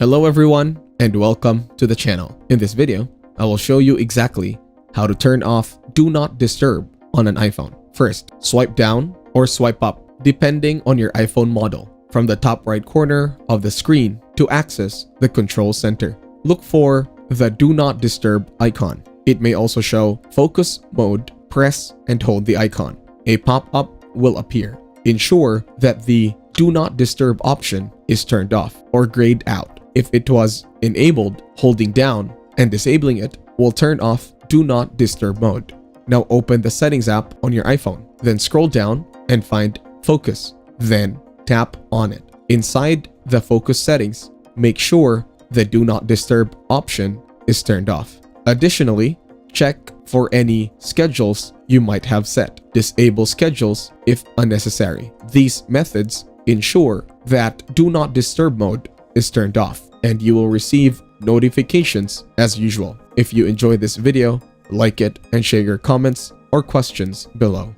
Hello everyone and welcome to the channel. In this video, I will show you exactly how to turn off Do Not Disturb on an iPhone. First, swipe down or swipe up depending on your iPhone model from the top right corner of the screen to access the control center. Look for the Do Not Disturb icon. It may also show focus mode. Press and hold the icon. A pop-up will appear. Ensure that the Do Not Disturb option is turned off or grayed out. If it was enabled, holding down and disabling it will turn off Do Not Disturb mode. Now open the Settings app on your iPhone. Then scroll down and find Focus. Then tap on it. Inside the focus settings, make sure the Do Not Disturb option is turned off. Additionally, check for any schedules you might have set. Disable schedules if unnecessary. These methods ensure that Do Not Disturb mode is turned off and you will receive notifications as usual. If you enjoyed this video, like it and share your comments or questions below.